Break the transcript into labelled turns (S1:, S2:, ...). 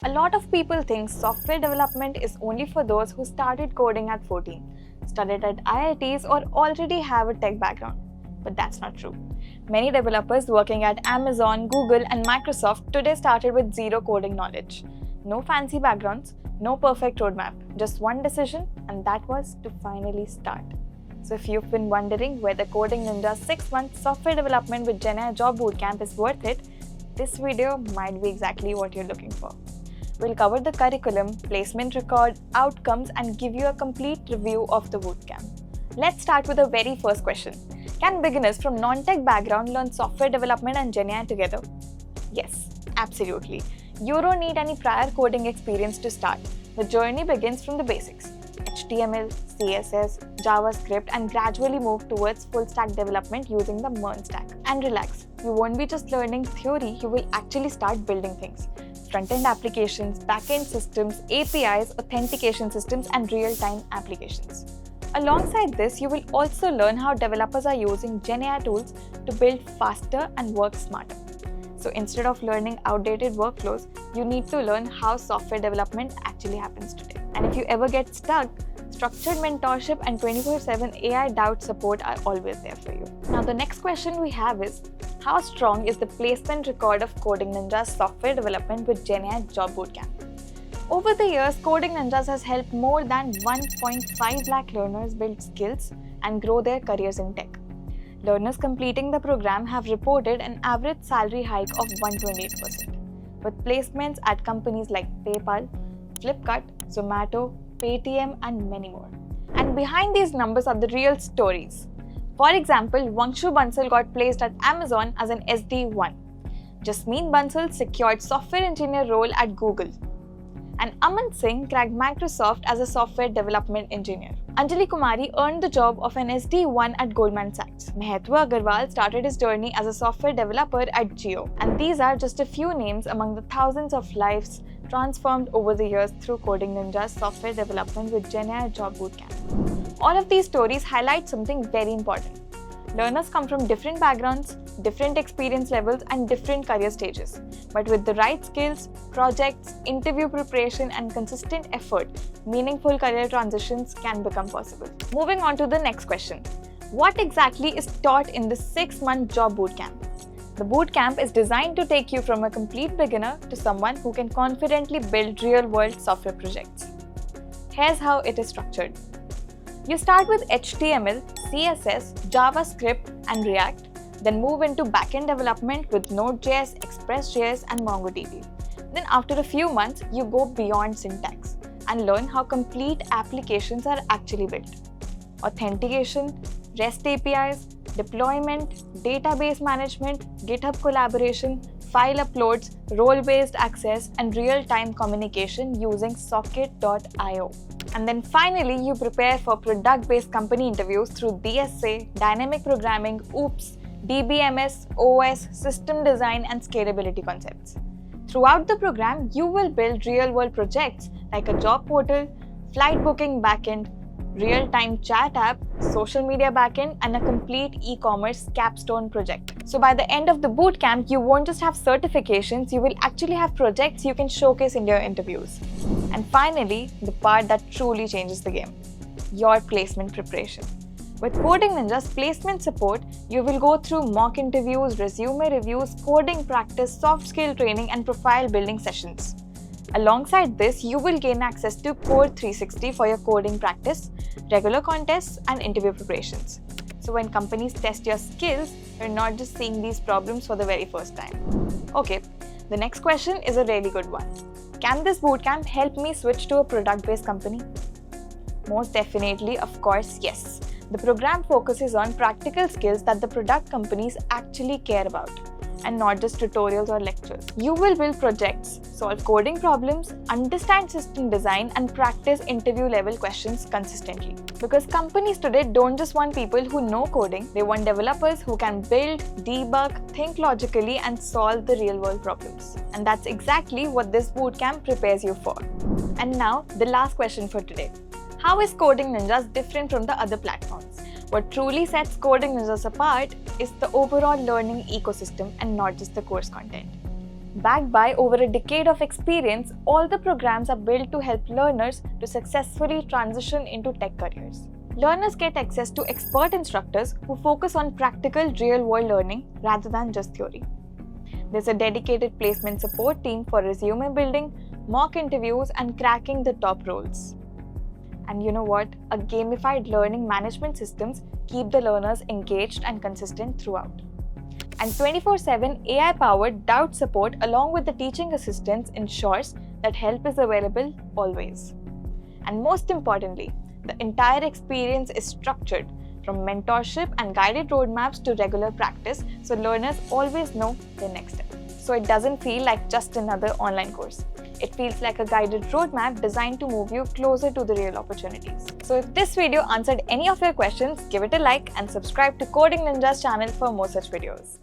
S1: A lot of people think software development is only for those who started coding at 14, studied at IITs, or already have a tech background. But that's not true. Many developers working at Amazon, Google, and Microsoft today started with zero coding knowledge. No fancy backgrounds, no perfect roadmap, just one decision, and that was to finally start. So if you've been wondering whether Coding Ninja's 6-month software development with GenAI Job Bootcamp is worth it, this video might be exactly what you're looking for. We'll cover the curriculum, placement record, outcomes, and give you a complete review of the bootcamp. Let's start with the very first question. Can beginners from non-tech background learn software development and GenAI together? Yes, absolutely. You don't need any prior coding experience to start. The journey begins from the basics: HTML, CSS, JavaScript, and gradually move towards full-stack development using the MERN stack. And relax, you won't be just learning theory, you will actually start building things. Front-end applications, back-end systems, APIs, authentication systems, and real-time applications. Alongside this, you will also learn how developers are using GenAI tools to build faster and work smarter. So instead of learning outdated workflows, you need to learn how software development actually happens today. And if you ever get stuck, structured mentorship and 24/7 AI doubt support are always there for you. Now the next question we have is, how strong is the placement record of Coding Ninja's software development with GenAI Job Bootcamp? Over the years, Coding Ninjas has helped more than 1.5 lakh learners build skills and grow their careers in tech. Learners completing the program have reported an average salary hike of 128%, with placements at companies like PayPal, Flipkart, Zomato, Paytm, and many more. And behind these numbers are the real stories. For example, Vangshu Bansal got placed at Amazon as an SD1. Jasmeen Bansal secured software engineer role at Google. And Aman Singh cracked Microsoft as a software development engineer. Anjali Kumari earned the job of an SD1 at Goldman Sachs. Mehetwa Agarwal started his journey as a software developer at Jio. And these are just a few names among the thousands of lives transformed over the years through Coding Ninja's software development with GenAI Job Bootcamp. All of these stories highlight something very important. Learners come from different backgrounds, different experience levels, and different career stages. But with the right skills, projects, interview preparation, and consistent effort, meaningful career transitions can become possible. Moving on to the next question. What exactly is taught in the 6-month job bootcamp? The bootcamp is designed to take you from a complete beginner to someone who can confidently build real-world software projects. Here's how it is structured. You start with HTML, CSS, JavaScript, and React, then move into backend development with Node.js, Express.js, and MongoDB. Then after a few months, you go beyond syntax and learn how complete applications are actually built. Authentication, REST APIs, deployment, database management, GitHub collaboration, file uploads, role-based access, and real-time communication using Socket.io. And then finally, you prepare for product-based company interviews through DSA, dynamic programming, OOPS, DBMS, OS, system design, and scalability concepts. Throughout the program, you will build real-world projects like a job portal, flight booking backend, real-time chat app, social media backend, and a complete e-commerce capstone project. So by the end of the bootcamp, you won't just have certifications, you will actually have projects you can showcase in your interviews. And finally, the part that truly changes the game, your placement preparation. With Coding Ninja's placement support, you will go through mock interviews, resume reviews, coding practice, soft skill training, and profile building sessions. Alongside this, you will gain access to Code 360 for your coding practice, regular contests, and interview preparations. So when companies test your skills, you're not just seeing these problems for the very first time. Okay, the next question is a really good one. Can this bootcamp help me switch to a product-based company? Most definitely, of course, yes. The program focuses on practical skills that the product companies actually care about, and not just tutorials or lectures. You will build projects, solve coding problems, understand system design, and practice interview-level questions consistently. Because companies today don't just want people who know coding, they want developers who can build, debug, think logically, and solve the real-world problems. And that's exactly what this bootcamp prepares you for. And now, the last question for today. How is Coding Ninjas different from the other platforms? What truly sets Coding Ninjas apart is the overall learning ecosystem and not just the course content. Backed by over a decade of experience, all the programs are built to help learners to successfully transition into tech careers. Learners get access to expert instructors who focus on practical real-world learning rather than just theory. There's a dedicated placement support team for resume building, mock interviews, and cracking the top roles. And you know what? A gamified learning management systems keep the learners engaged and consistent throughout. And 24/7 AI-powered doubt support along with the teaching assistants ensures that help is available always. And most importantly, the entire experience is structured from mentorship and guided roadmaps to regular practice, so learners always know their next step. So it doesn't feel like just another online course. It feels like a guided roadmap designed to move you closer to the real opportunities. So if this video answered any of your questions, give it a like and subscribe to Coding Ninja's channel for more such videos.